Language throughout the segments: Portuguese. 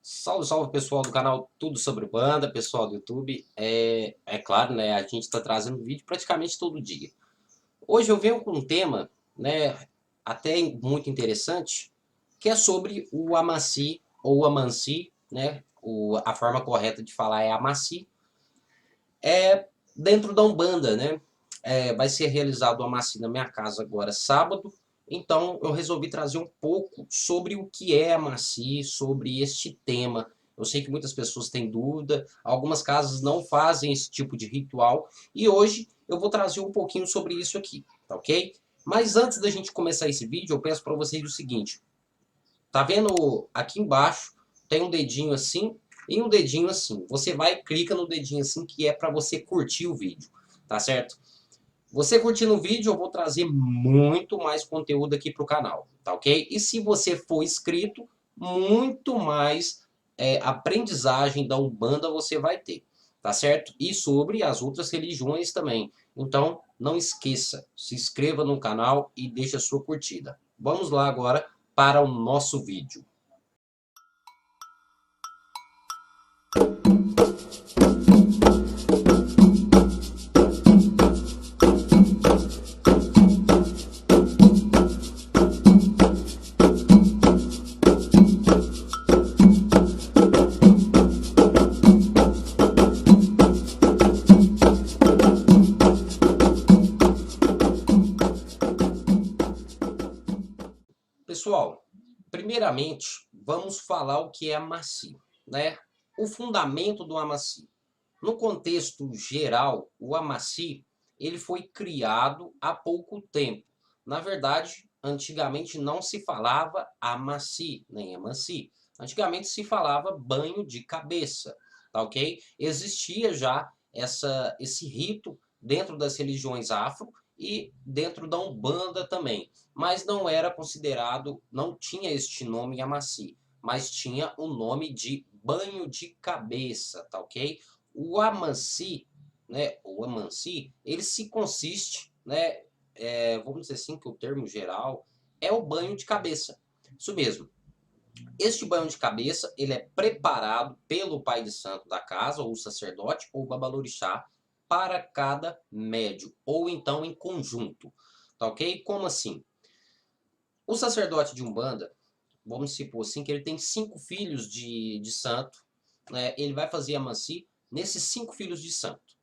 Salve, salve pessoal do canal Tudo Sobre Banda, pessoal do YouTube. É claro, né? A gente está trazendo vídeo praticamente todo dia. Hoje eu venho com um tema, né? Até muito interessante, que é sobre o Amaci ou Amanci, né? A forma correta de falar é Amaci. Dentro da Umbanda, né? Vai ser realizado o Amaci na minha casa agora sábado. Então eu resolvi trazer um pouco sobre o que é Amaci, sobre este tema. Eu sei que muitas pessoas têm dúvida, algumas casas não fazem esse tipo de ritual e hoje eu vou trazer um pouquinho sobre isso aqui, tá ok? Mas antes da gente começar esse vídeo, eu peço para vocês o seguinte: tá vendo aqui embaixo tem um dedinho assim e um dedinho assim. Você vai e clica no dedinho assim que é para você curtir o vídeo, tá certo? Você curtindo o vídeo, eu vou trazer muito mais conteúdo aqui para o canal, tá ok? E se você for inscrito, muito mais aprendizagem da Umbanda você vai ter, tá certo? E sobre as outras religiões também. Então, não esqueça, se inscreva no canal e deixe a sua curtida. Vamos lá agora para o nosso vídeo. Pessoal, primeiramente, vamos falar o que é Amaci, né? O fundamento do Amaci. No contexto geral, o Amaci, ele foi criado há pouco tempo. Na verdade, antigamente não se falava Amaci, nem Amaci. Antigamente se falava banho de cabeça, tá ok? Existia já esse rito dentro das religiões afro e dentro da Umbanda também, mas não era considerado, não tinha este nome Amaci, mas tinha o nome de banho de cabeça, tá ok? O Amanci, né, o Amanci, ele se consiste, né, vamos dizer assim que o termo geral é o banho de cabeça. Isso mesmo. Este banho de cabeça, ele é preparado pelo pai de santo da casa, ou sacerdote, ou babalorixá, para cada médio, ou então em conjunto. Tá ok? Como assim? O sacerdote de Umbanda, vamos supor assim, que ele tem 5 filhos de santo, né? Ele vai fazer a mansi nesses 5 filhos de santo.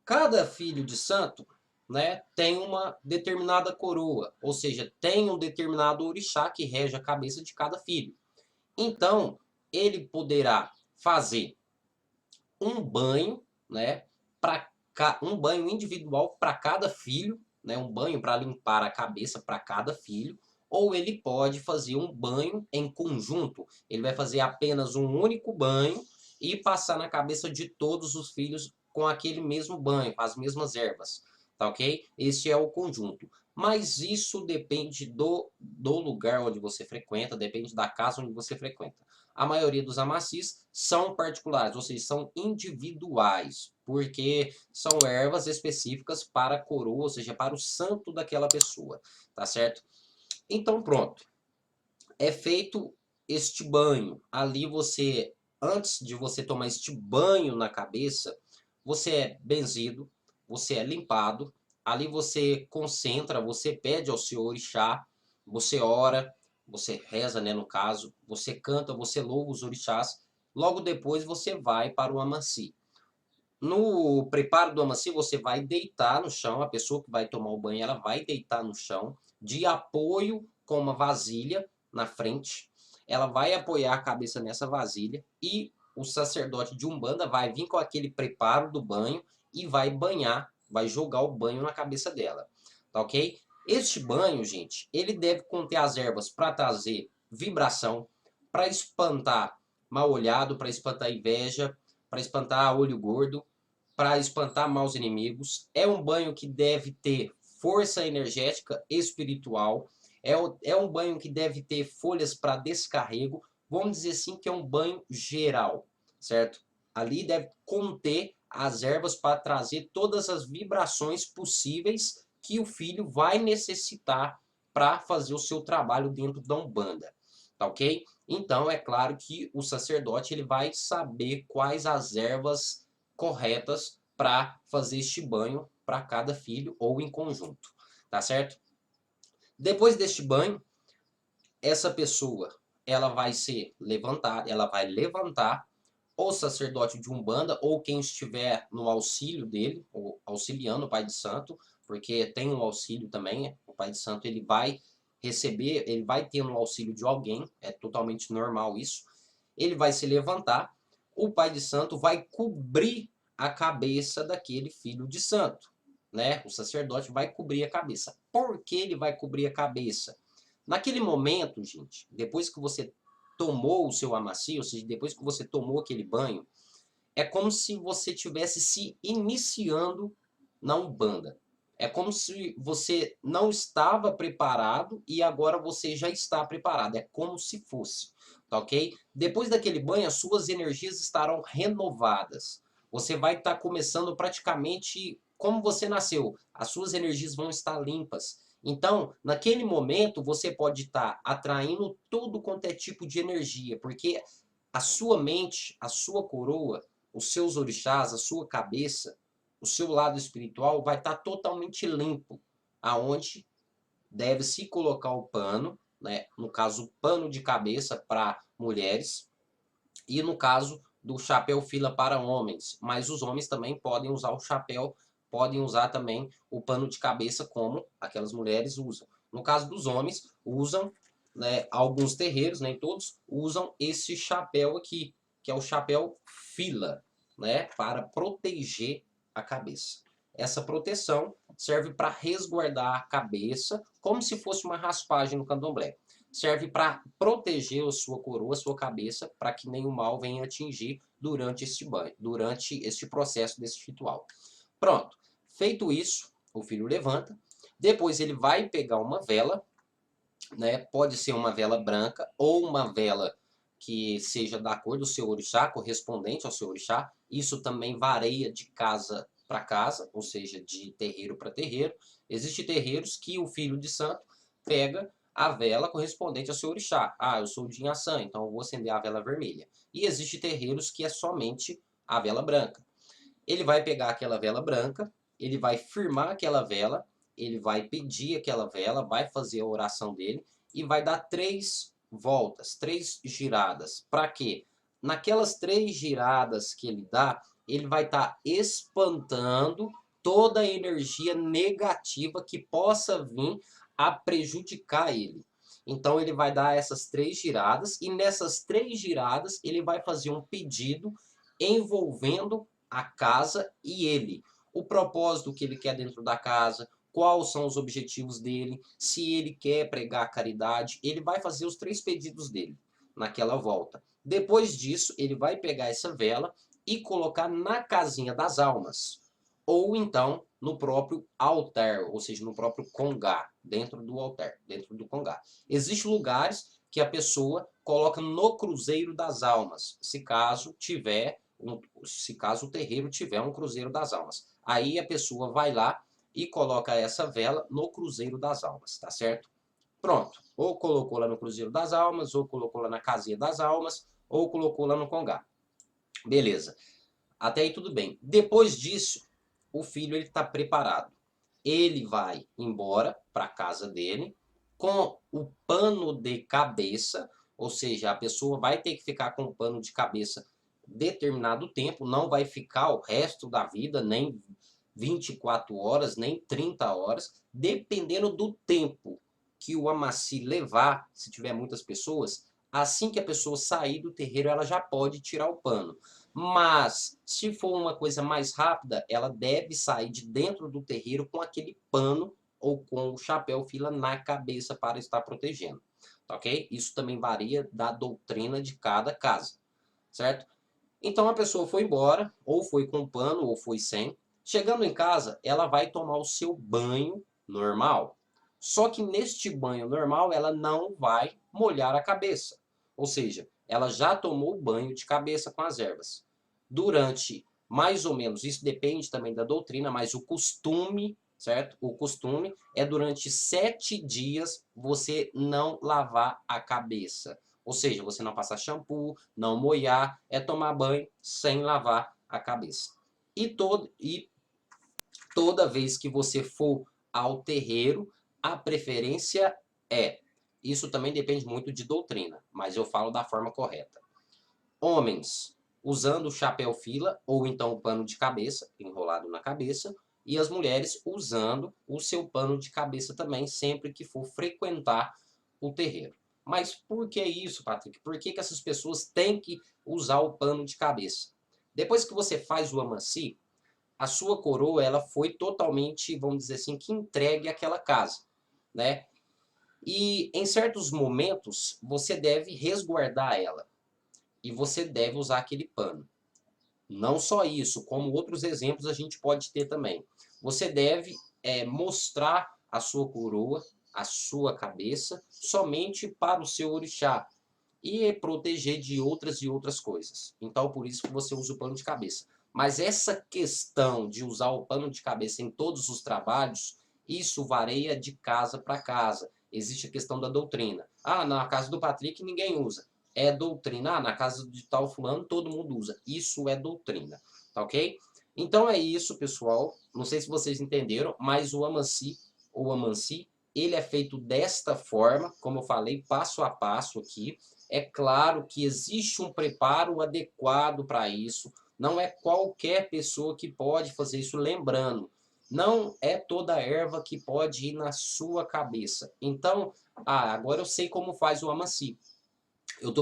Cada filho de santo, né, tem uma determinada coroa, ou seja, tem um determinado orixá que rege a cabeça de cada filho. Então, ele poderá fazer um banho, né, um banho individual para cada filho, né, um banho para limpar a cabeça para cada filho, ou ele pode fazer um banho em conjunto. Ele vai fazer apenas um único banho e passar na cabeça de todos os filhos com aquele mesmo banho, com as mesmas ervas, tá ok? Esse é o conjunto. Mas isso depende do lugar onde você frequenta, depende da casa onde você frequenta. A maioria dos amacis são particulares, ou seja, são individuais, porque são ervas específicas para a coroa, ou seja, para o santo daquela pessoa, tá certo? Então pronto, é feito este banho. Ali você, antes de você tomar este banho na cabeça, você é benzido, você é limpado, ali você concentra, você pede ao seu orixá, você ora, você reza, né, no caso, você canta, você louva os orixás, logo depois você vai para o amanci. No preparo do amanci, você vai deitar no chão, a pessoa que vai tomar o banho, ela vai deitar no chão, de apoio com uma vasilha na frente. Ela vai apoiar a cabeça nessa vasilha e o sacerdote de Umbanda vai vir com aquele preparo do banho e vai banhar, vai jogar o banho na cabeça dela, tá ok? Este banho, gente, ele deve conter as ervas para trazer vibração, para espantar mal-olhado, para espantar inveja, para espantar olho gordo, para espantar maus inimigos. É um banho que deve ter força energética espiritual. É um banho que deve ter folhas para descarrego. Vamos dizer assim que é um banho geral, certo? Ali deve conter as ervas para trazer todas as vibrações possíveis que o filho vai necessitar para fazer o seu trabalho dentro da Umbanda, tá ok? Então é claro que o sacerdote ele vai saber quais as ervas corretas para fazer este banho para cada filho ou em conjunto, tá certo? Depois deste banho, essa pessoa ela vai ser levantada, ela vai levantar o sacerdote de Umbanda ou quem estiver no auxílio dele, ou auxiliando o Pai de Santo, porque tem um auxílio também, o Pai de Santo ele vai receber, ele vai ter no auxílio de alguém, é totalmente normal isso. Ele vai se levantar, o Pai de Santo vai cobrir a cabeça daquele filho de santo, né? O sacerdote vai cobrir a cabeça. Por que ele vai cobrir a cabeça? Naquele momento, gente, depois que você tomou o seu amacio, ou seja, depois que você tomou aquele banho, é como se você tivesse se iniciando na Umbanda. É como se você não estava preparado e agora você já está preparado. É como se fosse, tá ok? Depois daquele banho, as suas energias estarão renovadas. Você vai estar começando praticamente como você nasceu. As suas energias vão estar limpas. Então, naquele momento, você pode estar atraindo tudo quanto é tipo de energia, porque a sua mente, a sua coroa, os seus orixás, a sua cabeça, o seu lado espiritual vai estar totalmente limpo, aonde deve se colocar o pano, né? No caso, o pano de cabeça para mulheres e no caso do chapéu fila para homens, mas os homens também podem usar o chapéu, podem usar também o pano de cabeça como aquelas mulheres usam. No caso dos homens, usam, né, alguns terreiros, nem todos, usam esse chapéu aqui, que é o chapéu fila, né, para proteger a cabeça. Essa proteção serve para resguardar a cabeça, como se fosse uma raspagem no candomblé. Serve para proteger a sua coroa, a sua cabeça, para que nenhum mal venha atingir durante este banho, durante este processo desse ritual. Pronto. Feito isso, o filho levanta. Depois ele vai pegar uma vela, né? Pode ser uma vela branca ou uma vela que seja da cor do seu orixá, correspondente ao seu orixá. Isso também varia de casa para casa, ou seja, de terreiro para terreiro. Existem terreiros que o filho de santo pega a vela correspondente ao seu orixá. Ah, eu sou de Inhaçã, então eu vou acender a vela vermelha. E existem terreiros que é somente a vela branca. Ele vai pegar aquela vela branca, ele vai firmar aquela vela, ele vai pedir aquela vela, vai fazer a oração dele e vai dar 3 voltas, 3 giradas. Para quê? Naquelas 3 giradas que ele dá, ele vai estar espantando toda a energia negativa que possa vir a prejudicar ele. Então ele vai dar essas 3 giradas e nessas 3 giradas ele vai fazer um pedido envolvendo a casa e ele. O propósito que ele quer dentro da casa, quais são os objetivos dele, se ele quer pregar a caridade, ele vai fazer os 3 pedidos dele naquela volta. Depois disso, ele vai pegar essa vela e colocar na casinha das almas, ou então no próprio altar, ou seja, no próprio congá, dentro do altar, dentro do congá. Existem lugares que a pessoa coloca no cruzeiro das almas, se caso tiver se caso o terreiro tiver um cruzeiro das almas. Aí a pessoa vai lá e coloca essa vela no cruzeiro das almas, tá certo? Pronto. Ou colocou lá no cruzeiro das almas, ou colocou lá na casinha das almas, ou colocou lá no congá. Beleza. Até aí tudo bem. Depois disso, o filho ele está preparado. Ele vai embora para a casa dele com o pano de cabeça, ou seja, a pessoa vai ter que ficar com o pano de cabeça determinado tempo, não vai ficar o resto da vida, nem 24 horas, nem 30 horas, dependendo do tempo que o amaci levar, se tiver muitas pessoas, assim que a pessoa sair do terreiro, ela já pode tirar o pano. Mas, se for uma coisa mais rápida, ela deve sair de dentro do terreiro com aquele pano ou com o chapéu fila na cabeça para estar protegendo. Tá ok? Isso também varia da doutrina de cada casa, certo? Então a pessoa foi embora, ou foi com pano, ou foi sem. Chegando em casa, ela vai tomar o seu banho normal. Só que neste banho normal, ela não vai molhar a cabeça. Ou seja, ela já tomou o banho de cabeça com as ervas. Durante mais ou menos, isso depende também da doutrina, mas o costume certo? O costume é durante 7 dias você não lavar a cabeça. Ou seja, você não passar shampoo, não molhar, é tomar banho sem lavar a cabeça. E toda vez que você for ao terreiro, a preferência é. Isso também depende muito de doutrina, mas eu falo da forma correta. Homens usando o chapéu fila ou então o pano de cabeça, enrolado na cabeça, e as mulheres usando o seu pano de cabeça também, sempre que for frequentar o terreiro. Mas por que isso, Patrick? Por que essas pessoas têm que usar o pano de cabeça? Depois que você faz o amanci, a sua coroa ela foi totalmente, vamos dizer assim, que entregue àquela casa, né? E em certos momentos você deve resguardar ela e você deve usar aquele pano. Não só isso, como outros exemplos a gente pode ter também. Você deve mostrar a sua coroa, a sua cabeça, somente para o seu orixá e proteger de outras e outras coisas. Então, por isso que você usa o pano de cabeça. Mas essa questão de usar o pano de cabeça em todos os trabalhos, isso varia de casa para casa. Existe a questão da doutrina. Ah, na casa do Patrick ninguém usa. É doutrina. Ah, na casa de tal fulano todo mundo usa. Isso é doutrina. Tá ok? Então é isso, pessoal. Não sei se vocês entenderam, mas o amanci, ele é feito desta forma, como eu falei, passo a passo aqui. É claro que existe um preparo adequado para isso. Não é qualquer pessoa que pode fazer isso. Lembrando, não é toda erva que pode ir na sua cabeça. Então, agora eu sei como faz o amanci. Eu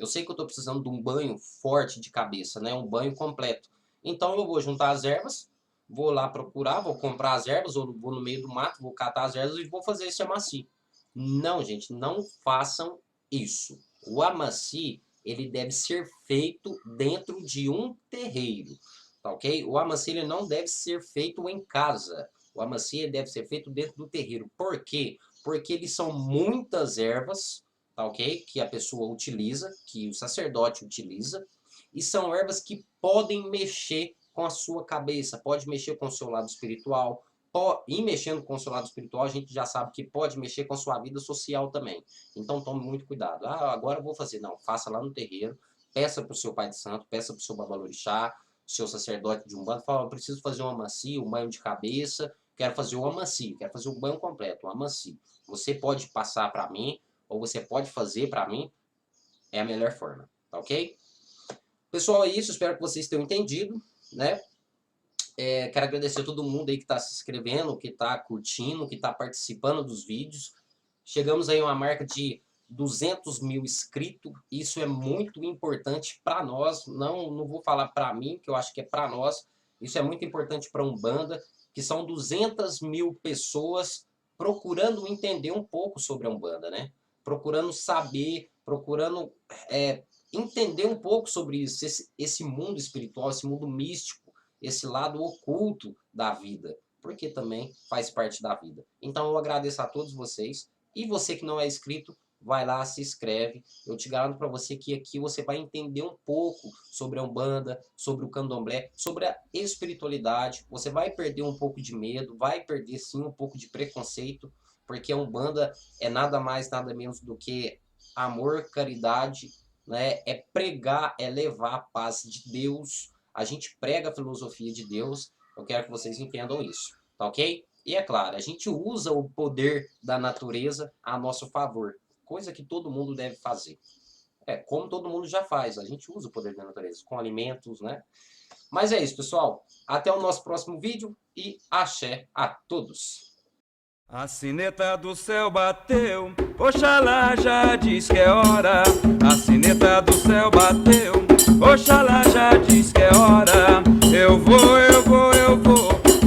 sei que eu estou precisando de um banho forte de cabeça, né? Um banho completo. Então eu vou juntar as ervas, vou lá procurar, vou comprar as ervas, ou vou no meio do mato, vou catar as ervas e vou fazer esse amanci. Não, gente, não façam isso. O amanci, ele deve ser feito dentro de um terreiro, tá ok? O amanci, ele não deve ser feito em casa. O amanci, ele deve ser feito dentro do terreiro. Por quê? Porque eles são muitas ervas, tá ok? Que a pessoa utiliza, que o sacerdote utiliza, e são ervas que podem mexer com a sua cabeça, pode mexer com o seu lado espiritual, e mexendo com o seu lado espiritual, a gente já sabe que pode mexer com a sua vida social também. Então tome muito cuidado. Ah, agora eu vou fazer. Não, faça lá no terreiro, peça para o seu pai de santo, peça para o seu babalorixá, seu sacerdote de umbanda, fala, eu preciso fazer um amanci, um banho de cabeça, quero fazer um amanci, quero fazer um banho completo, um amanci. Você pode passar para mim, ou você pode fazer para mim, é a melhor forma, tá ok? Pessoal, é isso, espero que vocês tenham entendido, né? Quero agradecer a todo mundo aí que está se inscrevendo, que está curtindo, que está participando dos vídeos. Chegamos aí a uma marca de 200 mil inscritos. Isso é muito importante para nós. Não vou falar para mim, que eu acho que é para nós. Isso é muito importante para a Umbanda, que são 200 mil pessoas procurando entender um pouco sobre a Umbanda, né? Procurando saber, procurando entender um pouco sobre isso, esse mundo espiritual, esse mundo místico, esse lado oculto da vida, porque também faz parte da vida. Então eu agradeço a todos vocês, e você que não é inscrito, vai lá, se inscreve. Eu te garanto para você que aqui você vai entender um pouco sobre a Umbanda, sobre o Candomblé, sobre a espiritualidade. Você vai perder um pouco de medo, vai perder sim um pouco de preconceito, porque a Umbanda é nada mais, nada menos do que amor, caridade, né? É pregar, é levar a paz de Deus. A gente prega a filosofia de Deus. Eu quero que vocês entendam isso, tá ok? E é claro, a gente usa o poder da natureza a nosso favor, coisa que todo mundo deve fazer. Como todo mundo já faz, a gente usa o poder da natureza, com alimentos, né? Mas é isso, pessoal. Até o nosso próximo vídeo e axé a todos. A sineta do céu bateu, Oxalá já diz que é hora. A sineta do céu bateu, Oxalá já diz que é hora. Eu vou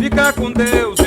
ficar com Deus.